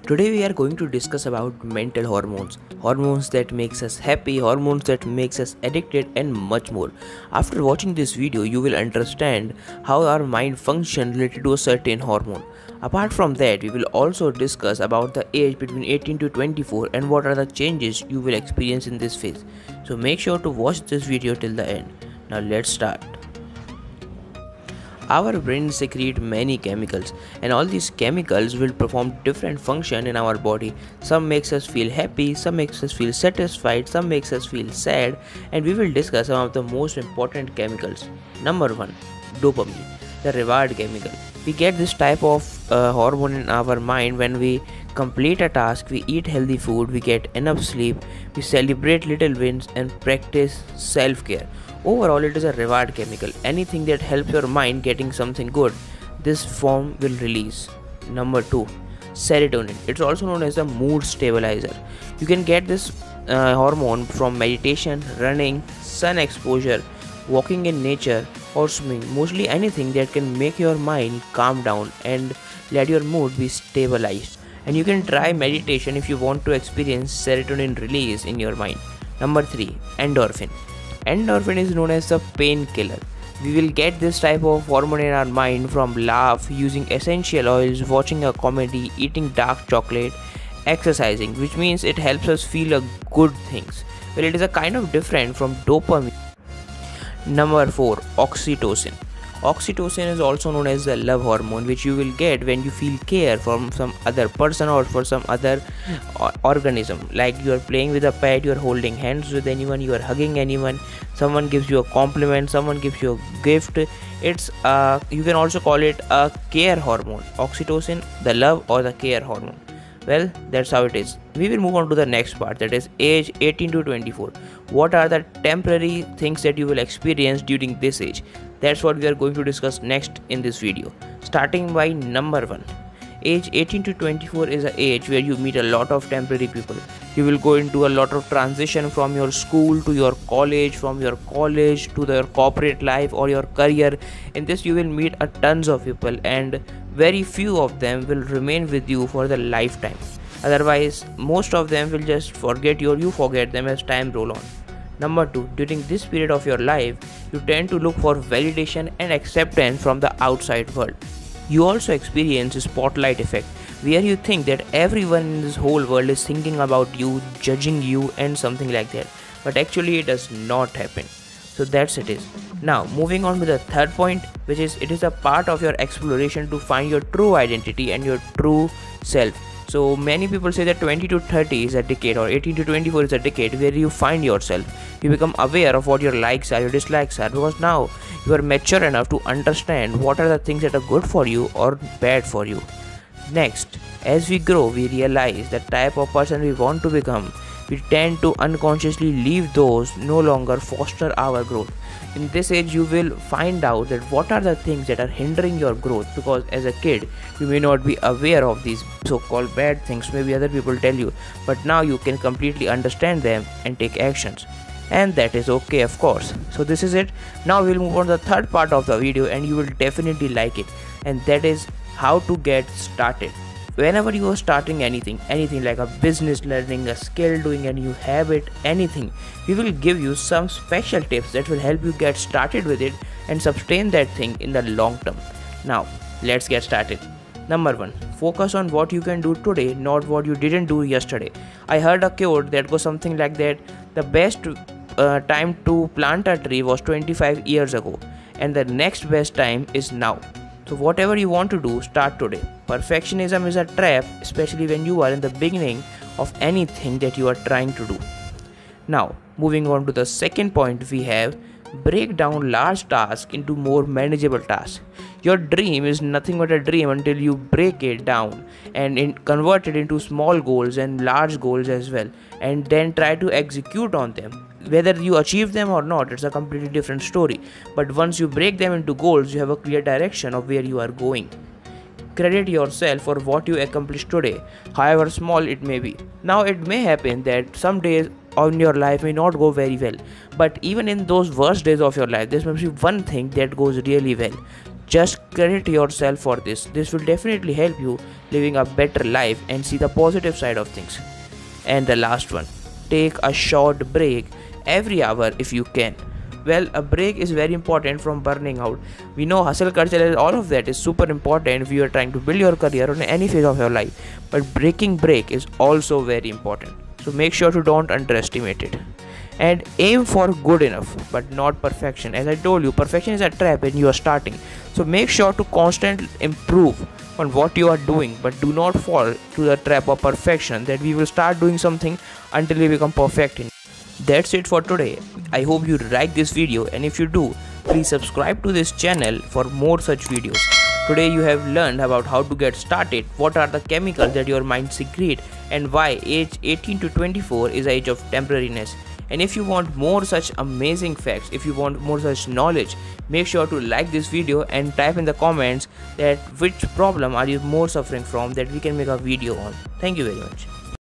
Today we are going to discuss about mental hormones, hormones that makes us happy, hormones that makes us addicted and much more. After watching this video, you will understand how our mind functions related to a certain hormone. Apart from that, we will also discuss about the age between 18 to 24 and what are the changes you will experience in this phase. So make sure to watch this video till the end. Now let's start. Our brains secrete many chemicals, and all these chemicals will perform different function in our body. Some makes us feel happy, some makes us feel satisfied, some makes us feel sad, and we will discuss some of the most important chemicals. Number 1, dopamine, the reward chemical. We get this type of hormone in our mind when we complete a task, we eat healthy food, we get enough sleep, we celebrate little wins and practice self-care. Overall, it is a reward chemical. Anything that helps your mind getting something good, this form will release. Number 2, serotonin. It's also known as the mood stabilizer. You can get this hormone from meditation, running, sun exposure, walking in nature, or swimming. Mostly anything that can make your mind calm down and let your mood be stabilized. And you can try meditation if you want to experience serotonin release in your mind. Number 3, endorphin. Endorphin is known as the painkiller. We will get this type of hormone in our mind from laugh, using essential oils, watching a comedy, eating dark chocolate, exercising, which means it helps us feel a good things. Well, it is a kind of different from dopamine. Number 4, oxytocin. Oxytocin is also known as the love hormone, which you will get when you feel care from some other person or for some other organism. Like you are playing with a pet, you are holding hands with anyone, you are hugging anyone, someone gives you a compliment, someone gives you a gift. It's you can also call it a care hormone. Oxytocin, the love or the care hormone. Well, that's how it is. We will move on to the next part, that is age 18 to 24. What are the temporary things that you will experience during this age? That's what we are going to discuss next in this video. Starting by number 1. Age 18 to 24 is an age where you meet a lot of temporary people. You will go into a lot of transition from your school to your college, from your college to your corporate life or your career. In this you will meet a tons of people, and very few of them will remain with you for the lifetime. Otherwise, most of them will just forget you or you forget them as time roll on. Number 2, during this period of your life, you tend to look for validation and acceptance from the outside world. You also experience a spotlight effect, where you think that everyone in this whole world is thinking about you, judging you and something like that. But actually it does not happen. So that's it is. Now moving on to the third point, which is it is a part of your exploration to find your true identity and your true self. So many people say that 20 to 30 is a decade or 18 to 24 is a decade where you find yourself. You become aware of what your likes are, your dislikes are, because now you are mature enough to understand what are the things that are good for you or bad for you. Next, as we grow, we realize the type of person we want to become. We tend to unconsciously leave those no longer foster our growth. In this age, you will find out that what are the things that are hindering your growth, because as a kid you may not be aware of these so-called bad things, maybe other people tell you, but now you can completely understand them and take actions, and that is okay, of course. So this is it. Now we'll move on to the third part of the video, and you will definitely like it, and that is how to get started. Whenever you are starting anything like a business, learning a skill, doing a new habit, anything, we will give you some special tips that will help you get started with it and sustain that thing in the long term. Now let's get started. Number 1, focus on what you can do today, not what you didn't do yesterday. I heard a quote that goes something like that: the best time to plant a tree was 25 years ago, and the next best time is now. So whatever you want to do, start today. Perfectionism is a trap, especially when you are in the beginning of anything that you are trying to do. Now, moving on to the second point, we have break down large tasks into more manageable tasks. Your dream is nothing but a dream until you break it down and convert it into small goals and large goals as well, and then try to execute on them. Whether you achieve them or not, it's a completely different story. But once you break them into goals, you have a clear direction of where you are going. Credit yourself for what you accomplished today, however small it may be. Now, it may happen that some days on your life may not go very well, but even in those worst days of your life, there must be one thing that goes really well. Just credit yourself for this. This will definitely help you living a better life and see the positive side of things. And the last one, take a short break every hour if you can. Well, a break is very important from burning out. We know hustle culture and all of that is super important if you are trying to build your career on any phase of your life. But breaking break is also very important. So make sure to don't underestimate it. And aim for good enough but not perfection. As I told you, perfection is a trap when you are starting. So make sure to constantly improve on what you are doing, but do not fall to the trap of perfection that we will start doing something until we become perfect in. That's it for today. I hope you like this video, and if you do, please subscribe to this channel for more such videos. Today you have learned about how to get started, what are the chemicals that your mind secrete, and why age 18 to 24 is age of temporariness. And if you want more such amazing facts, if you want more such knowledge, make sure to like this video and type in the comments that which problem are you more suffering from that we can make a video on. Thank you very much.